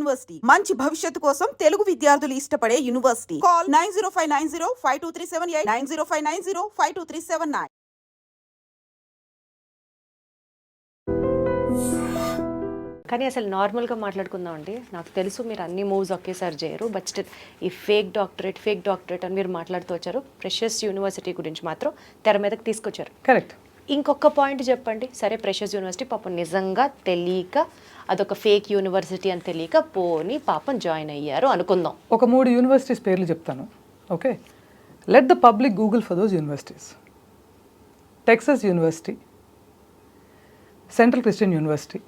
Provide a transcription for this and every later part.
University మంచి భవిష్యత్తు కోసం తెలుగు విద్యార్థులు ఇష్టపడే యూనివర్సిటీ. కాల్ 9059052378 9059052379. కానీ అసలు నార్మల్గా మాట్లాడుకుందాం అండి. నాకు తెలుసు మీరు అన్ని మూవ్స్ ఒకేసారి చేయరు, బట్ స్టిల్ ఈ ఫేక్ డాక్టరేట్ అని మీరు మాట్లాడుతూ వచ్చారు. ప్రెషస్ యూనివర్సిటీ గురించి మాత్రం తెర మీదకి తీసుకొచ్చారు. కరెక్ట్. ఇంకొక పాయింట్ చెప్పండి. సరే, ప్రెషస్ యూనివర్సిటీ పాపం నిజంగా తెలియక అదొక ఫేక్ యూనివర్సిటీ అని తెలియక పోని పాపం జాయిన్ అయ్యారు అనుకుందాం. ఒక 3 యూనివర్సిటీస్ పేర్లు చెప్తాను. Okay, let the public Google for those universities. Texas university, central Christian university.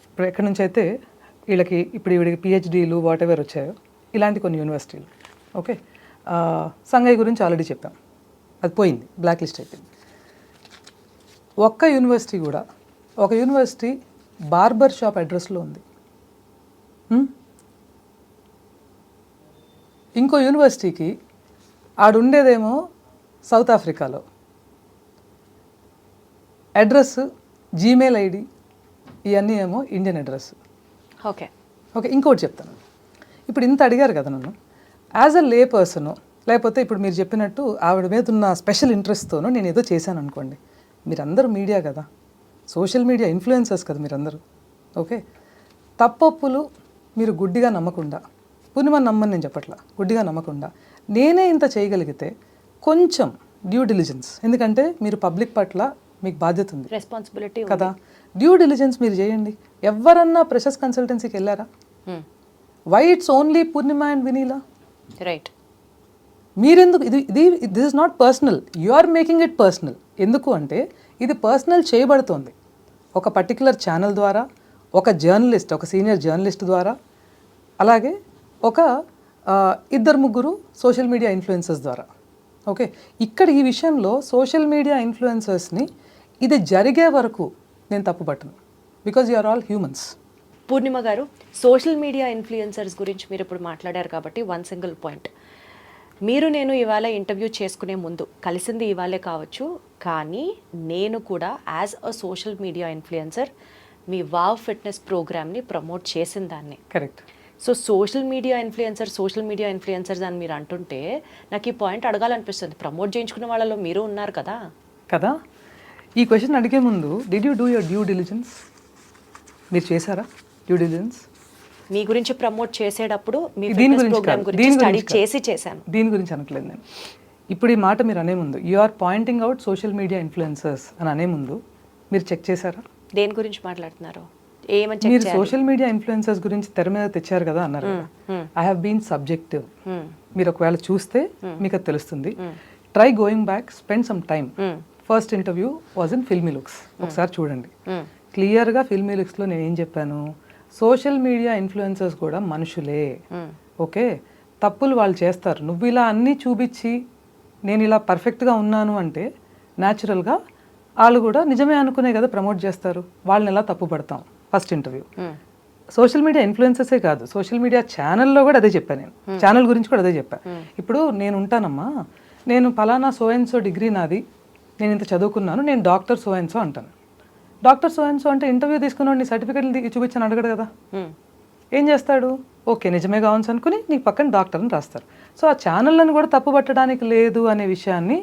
ఇప్పుడు ఎక్కడి నుంచి అయితే వీళ్ళకి పిహెచ్డీలు వాట్ ఎవర్ వచ్చాయో ఇలాంటి కొన్ని యూనివర్సిటీలు. ఓకే, సంఘయ్య గురించి ఆల్రెడీ చెప్పాం, అది పోయింది, బ్లాక్ లిస్ట్ అయిపోయింది. ఒక్క యూనివర్సిటీ బార్బర్ షాప్ అడ్రస్లో ఉంది. ఇంకో యూనివర్సిటీకి ఆడుండేదేమో సౌత్ ఆఫ్రికాలో, అడ్రస్ జీమెయిల్ ఐడి ఇవన్నీ ఏమో ఇండియన్ అడ్రస్. ఓకే, ఇంకోటి చెప్తాను. ఇప్పుడు ఇంత అడిగారు కదా నన్ను, యాజ్ అ లే పర్సన్, లేకపోతే ఇప్పుడు మీరు చెప్పినట్టు ఆవిడ మీద ఉన్న స్పెషల్ ఇంట్రెస్ట్తోనూ నేను ఏదో చేశాను అనుకోండి. మీరందరూ మీడియా కదా, సోషల్ మీడియా ఇన్ఫ్లుయెన్సర్స్ కదా మీరందరూ. ఓకే, తప్పొప్పులు మీరు గుడ్డిగా నమ్మకుండా, పునిమని నమ్మని నేను చెప్పట్లా, గుడ్డిగా నమ్మకుండా నేనే ఇంత చేయగలిగితే కొంచెం డ్యూ డిలిజెన్స్, ఎందుకంటే మీరు పబ్లిక్ పట్ల మీకు బాధ్యత ఉంది, రెస్పాన్సిబిలిటీ కదా. డ్యూ డిలిజెన్స్ మీరు చేయండి. ఎవరన్నా ప్రెషస్ కన్సల్టెన్సీకి వెళ్ళారా? Why it's only Purnima and Vineela? Right. మీరెందుకు this is not personal, you are making it personal. ఎందుకు అంటే ఇది పర్సనల్ చేయబడుతోంది ఒక పర్టికులర్ ఛానల్ ద్వారా, ఒక జర్నలిస్ట్, ఒక సీనియర్ జర్నలిస్ట్ ద్వారా, అలాగే ఒక 2-3 సోషల్ మీడియా ఇన్ఫ్లుయెన్సర్స్ ద్వారా. ఓకే, ఇక్కడ ఈ విషయంలో సోషల్ మీడియా ఇన్ఫ్లుయెన్సర్స్ని ఇది జరిగే వరకు నేను తప్పుపట్టను, because you are all humans. Purnima గారు, సోషల్ మీడియా ఇన్ఫ్లుయెన్సర్స్ గురించి మీరు ఇప్పుడు మాట్లాడారు కాబట్టి వన్ సింగిల్ పాయింట్. నేను ఇవాళ ఇంటర్వ్యూ చేసుకునే ముందు కలిసింది ఇవాళే కావచ్చు, కానీ నేను కూడా as a social media influencer me wow fitness ప్రోగ్రామ్ని ప్రమోట్ చేసిన దాన్ని. Correct. So social media influencers అని మీరు అంటుంటే నాకు ఈ పాయింట్ అడగాలనిపిస్తుంది. ప్రమోట్ చేయించుకున్న వాళ్ళలో మీరు ఉన్నారు కదా. ఈ క్వశ్చన్ అడిగే ముందు did you do your due diligence? మీరు చేశారా డ్యూ డిలిజెన్స్? మీ గురించి ప్రమోట్ చేసేటప్పుడు మీ ఫిట్నెస్ ప్రోగ్రామ్ గురించి స్టడీ చేశాను. దీని గురించి అనట్లేదు నేను. ఇప్పుడు ఈ మాట మీరు అనే ముందు, you are pointing out social media influencers అని అనే ముందు మీరు చెక్ చేశారా? దేని గురించి మాట్లాడుతున్నారు? మీరు సోషల్ మీడియా ఇన్ఫ్లుయెన్సర్స్ గురించి తెర మీద తెచ్చారు కదా అన్నారు. I have been subjective. మీరు ఒకవేళ చూస్తే మీకు అది తెలుస్తుంది. Try going back, spend some time. First interview was in filmy looks, ఒకసారి చూడండి. క్లియర్గా ఫిల్మీ లుక్స్లో నేను ఏం చెప్పాను, సోషల్ మీడియా ఇన్ఫ్లుయెన్సర్స్ కూడా మనుషులే. ఓకే, తప్పులు వాళ్ళు చేస్తారు. నువ్వు ఇలా అన్నీ చూపించి నేను ఇలా పర్ఫెక్ట్గా ఉన్నాను అంటే న్యాచురల్గా వాళ్ళు కూడా నిజమే అనుకునే కదా ప్రమోట్ చేస్తారు. వాళ్ళని ఎలా తప్పు పడతాం? ఫస్ట్ ఇంటర్వ్యూ సోషల్ మీడియా ఇన్ఫ్లుయెన్సర్సే కాదు, సోషల్ మీడియా ఛానల్లో కూడా అదే చెప్పాను నేను. ఛానల్ గురించి కూడా అదే చెప్పాను. ఇప్పుడు నేను ఉంటానమ్మా, నేను ఫలానా సో అండ్ సో డిగ్రీ నాది, నేను ఇంత చదువుకున్నాను, నేను డాక్టర్ సో అండ్ సో అంటాను. డాక్టర్ సో అండ్ సో అంటే ఇంటర్వ్యూ తీసుకున్నాడు, నీ సర్టిఫికేట్లు చూపించాను అడగడు కదా. ఏం చేస్తాడు? ఓకే నిజమే కావచ్చు అనుకుని నీకు పక్కన డాక్టర్ అని రాస్తారు. సో ఆ ఛానళ్ళను కూడా తప్పు పట్టడానికి లేదు అనే విషయాన్ని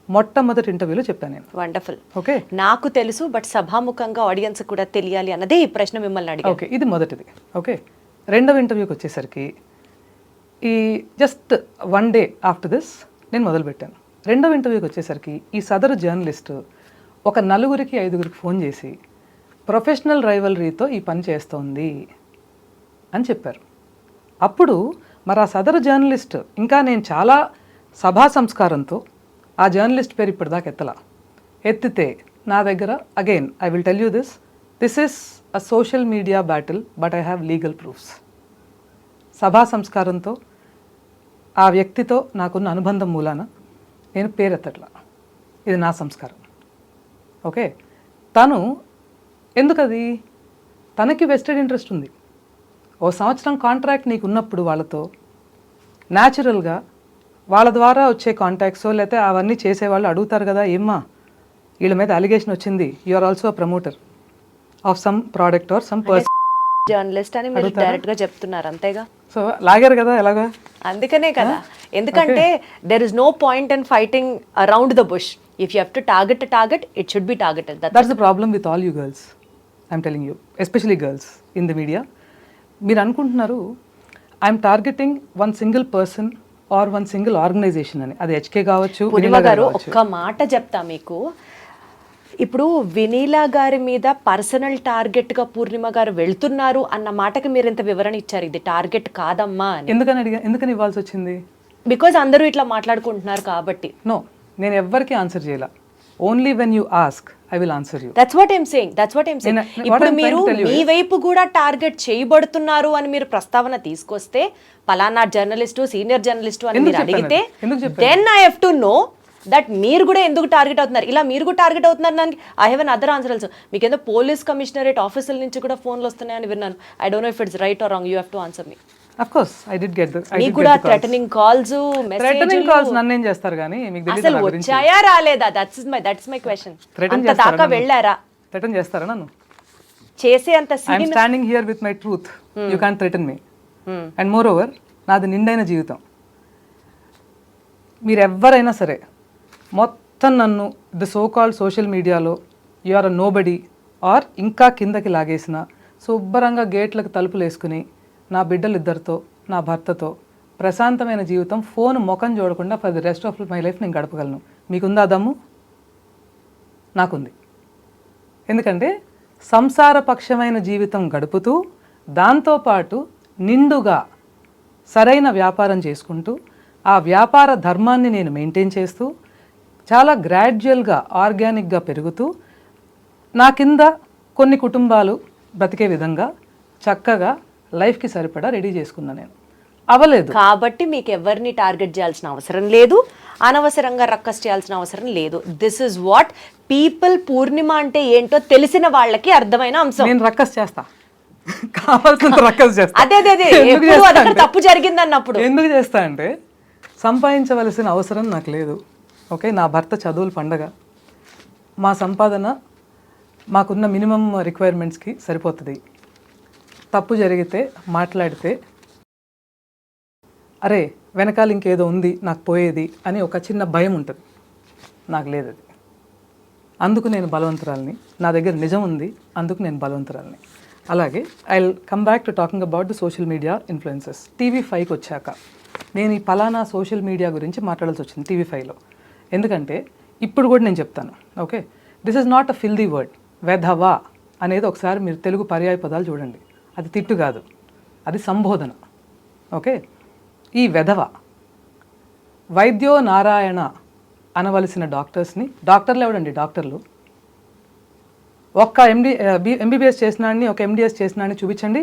మొట్టమొదటి ఇంటర్వ్యూలో చెప్పాను నేను. వండర్ఫుల్. ఓకే, నాకు తెలుసు, బట్ సభాముఖంగా ఆడియన్స్ కూడా తెలియాలి అన్నదే ఈ ప్రశ్న మిమ్మల్ని అడిగాను. ఓకే, ఇది మొదటిది. ఓకే, రెండవ ఇంటర్వ్యూకి వచ్చేసరికి ఈ జస్ట్ 1 day ఆఫ్టర్ దిస్ నేను మొదలుపెట్టాను. రెండవ ఇంటర్వ్యూకి వచ్చేసరికి ఈ సదరు జర్నలిస్టు ఒక 4-5 ఫోన్ చేసి ప్రొఫెషనల్ రైవలరీతో ఈ పని చేస్తోంది అని చెప్పారు. అప్పుడు మరి ఆ సదరు జర్నలిస్ట్, ఇంకా నేను చాలా సభా సంస్కారంతో ఆ జర్నలిస్ట్ పేరు ఇప్పటిదాకా ఎత్తితే నా దగ్గర, again I will tell you this is a social media battle, but I have legal proofs. సభా సంస్కారంతో ఆ వ్యక్తితో నాకున్న అనుబంధం మూలాన నేను పేరెత్తట్లా, ఇది నా సంస్కారం. ఓకే, తను ఎందుకది, తనకి వెస్టెడ్ ఇంట్రెస్ట్ ఉంది. 1 సంవత్సరం కాంట్రాక్ట్ నీకు ఉన్నప్పుడు వాళ్ళతో న్యాచురల్గా వాళ్ళ ద్వారా వచ్చే కాంటాక్ట్స్ లేకపోతే అవన్నీ చేసేవాళ్ళు అడుగుతారు కదా, ఏమ్మా వీళ్ళ మీద అలిగేషన్ వచ్చింది, you are also a promoter of some product or some person. Journalist అని మీరు డైరెక్ట్ గా చెప్తున్నారు అంతేగా. సో లాగారు కదా ఎలాగా. అందుకనే కదా, ఎందుకంటే there is no point in fighting around the bush. If you have to target it should be targeted. That's the problem with all you girls, I'm telling you, especially girls in the media. మీరు అనుకుంటున్నారు I'm targeting one single person or one single organisation అని. అది HK కావచ్చు. పూర్ణిమ గారు ఒక్క మాట చెప్తా మీకు, ఇప్పుడు వినీలా గారి మీద పర్సనల్ టార్గెట్ గా పూర్ణిమ గారు వెళ్తున్నారు అన్న మాటకి మీరు ఇంత వివరణ ఇచ్చారు. ఇది టార్గెట్ కాదమ్మా అని. ఎందుకని ఇవ్వాల్సి వచ్చింది? బికాజ్ అందరూ ఇట్లా మాట్లాడుకుంటున్నారు కాబట్టి. నో, నేను ఎవ్వరికి ఆన్సర్ చేయాల. Only when you ask I will answer you. That's what I'm saying. ఇప్పుడు మీరు మీ వైపు కూడా టార్గెట్ చేయబడుతున్నారు అని మీరు ప్రస్తావన తీసుకొస్తే, పలానా జర్నలిస్టు, సీనియర్ జర్నలిస్టు అని మీరు అడిగితే, then I have to know that మీరు కూడా ఎందుకు టార్గెట్ అవుతున్నారు. ఇలా మీరు కూడా టార్గెట్ అవుతున్నారు దానికి I have an other answer also. మీకు ఏదో పోలీస్ కమిషనరేట్ ఆఫీసుల నుంచి కూడా ఫోన్లు వస్తున్నాయని విన్నాను. I don't no if it's right are wrong. You have to answer me. Of course I did get the మీకు కూడా థ్రెటనింగ్ కాల్స్, థ్రెటనింగ్ కాల్స్ నన్ను ఏం చేస్తారు కానీ మీకు తెలియదు అసలు వచ్చాయా రాలేదా? That's my question. అంత దాకా వెళ్ళారా? థ్రెటన్ చేస్తారా నన్ను? చేసే అంత I'm standing here with my truth. You can threaten me. And moreover నాది నిండైన జీవితం. మీరు ఎవరైనా సరే మొత్తం నన్ను ద సో కాల్డ్ సోషల్ మీడియాలో you are a nobody or ఇంకా కిందకి లాగేసిన, శుభ్రంగా గేట్లకు తలుపులు వేసుకుని నా బిడ్డలు ఇద్దరితో, నా భర్తతో ప్రశాంతమైన జీవితం, ఫోన్ ముఖం చూడకుండా for the rest of my life నేను గడపగలను. మీకుందా దమ్ము? నాకుంది. ఎందుకంటే సంసారపక్షమైన జీవితం గడుపుతూ దాంతోపాటు నిండుగా సరైన వ్యాపారం చేసుకుంటూ ఆ వ్యాపార ధర్మాన్ని నేను మెయింటైన్ చేస్తూ చాలా గ్రాడ్యువల్గా ఆర్గానిక్గా పెరుగుతూ నా కింద కొన్ని కుటుంబాలు బ్రతికే విధంగా చక్కగా లైఫ్కి సరిపడా రెడీ చేసుకున్నా. నేను అవ్వలేదు కాబట్టి మీకు ఎవరిని టార్గెట్ చేయాల్సిన అవసరం లేదు, అనవసరంగా రక్కస్ చేయాల్సిన అవసరం లేదు. దిస్ ఇస్ వాట్ పీపుల్ పూర్ణిమ అంటే ఏంటో తెలిసిన వాళ్ళకి అర్థమైన అంశం. నేను రక్కస్ చేస్తా, కావాల్సినంత రక్కస్ చేస్తా. అదే తప్పు జరిగింది అన్నప్పుడు ఎందుకు చేస్తా అంటే సంపాదించవలసిన అవసరం నాకు లేదు. ఓకే, నా భర్త చదువులు పండగ, మా సంపాదన మాకున్న మినిమం రిక్వైర్మెంట్స్కి సరిపోతుంది. తప్పు జరిగితే మాట్లాడితే అరే వెనకాల ఇంకేదో ఉంది నాకు పోయేది అని ఒక చిన్న భయం ఉంటుంది. నాకు లేదు అది. అందుకు నేను బలవంతురాలని. నా దగ్గర నిజం ఉంది, అందుకు నేను బలవంతురాలని. అలాగే I will come back to talking about the social media influences. టీవీ5కి వచ్చాక నేను ఈ పలానా సోషల్ మీడియా గురించి మాట్లాడాల్సి వచ్చింది టీవీ5లో. ఎందుకంటే ఇప్పుడు కూడా నేను చెప్తాను. Okay, this is not a filthy word. వెధవా అనేది ఒకసారి మీరు తెలుగు పర్యాయ పదాలు చూడండి. అది తిట్టు కాదు, అది సంబోధన. ఓకే, ఈ వెధవ వైద్యో నారాయణ అనవలసిన డాక్టర్స్ని, డాక్టర్లు ఎవడండి డాక్టర్లు? ఒక్క ఎంబీబీఎస్ చేసినాడిని, ఒక ఎండిఎస్ చేసినాడిని చూపించండి,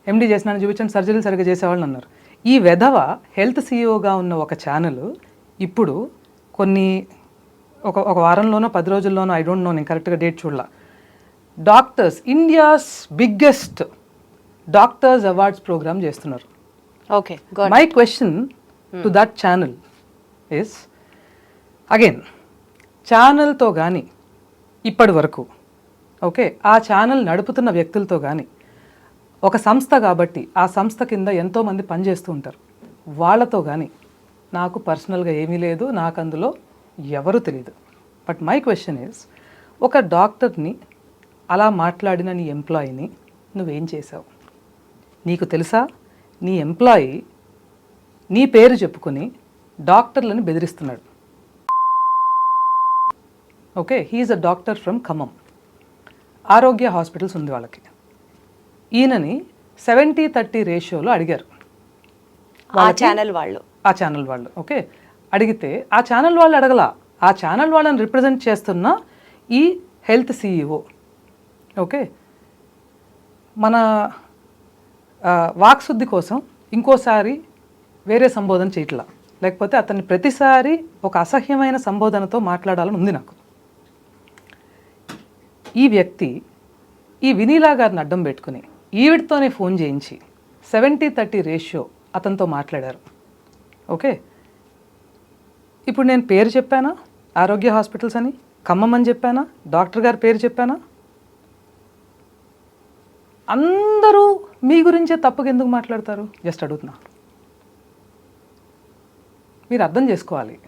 ఎండి చేసినాడిని చూపించండి, సర్జరీలు సరిగ్గా చేసేవాళ్ళని అన్నారు. ఈ వెధవ హెల్త్ సీఈఓగా ఉన్న ఒక ఛానల్ ఇప్పుడు ఒక వారంలోనో 10 రోజుల్లోనో, ఐ డోంట్ నో, నేను కరెక్ట్గా డేట్ చూడాల, doctors India's biggest doctors awards program చేస్తున్నారు. Okay, my question to that channel is again, ఛానల్తో కానీ ఇప్పటి వరకు ఓకే ఆ ఛానల్ నడుపుతున్న వ్యక్తులతో కానీ, ఒక సంస్థ కాబట్టి ఆ సంస్థ కింద ఎంతోమంది పనిచేస్తూ ఉంటారు, వాళ్ళతో కానీ నాకు పర్సనల్గా ఏమీ లేదు, నాకు అందులో ఎవరు తెలియదు. బట్ మై క్వశ్చన్ ఈజ్, ఒక డాక్టర్ని అలా మాట్లాడిన నీ ఎంప్లాయీని నువ్వేం చేసావు? నీకు తెలుసా, నీ ఎంప్లాయీ నీ పేరు చెప్పుకొని డాక్టర్లను బెదిరిస్తున్నాడు. Okay, he is a doctor from Khammam. Arogya hospitals ఉంది వాళ్ళకి. ఈయనని 70-30 రేషియోలో అడిగారు ఆ ఛానల్ వాళ్ళు. ఓకే, అడిగితే ఆ ఛానల్ వాళ్ళు అడగల, ఆ ఛానల్ వాళ్ళని రిప్రజెంట్ చేస్తున్న ఈ హెల్త్ సీఈఓ ఓకే మన వాక్శుద్ధి కోసం ఇంకోసారి వేరే సంబోధన చేయట్లా, లేకపోతే అతన్ని ప్రతిసారి ఒక అసహ్యమైన సంబోధనతో మాట్లాడాలని ఉంది నాకు. ఈ వ్యక్తి ఈ వినీలా గారిని అడ్డం పెట్టుకుని ఈవిడతోనే ఫోన్ చేయించి 70-30 రేషియో అతనితో మాట్లాడారు. ఓకే, ఇప్పుడు నేను పేరు చెప్పానా, ఆరోగ్య హాస్పిటల్స్ అని, ఖమ్మం అని చెప్పానా, డాక్టర్ గారి పేరు చెప్పానా? అందరూ మీ గురించే తప్పుగా ఎందుకు మాట్లాడతారు? జస్ట్ అడుగుతున్నా. మీరు అర్థం చేసుకోవాలి.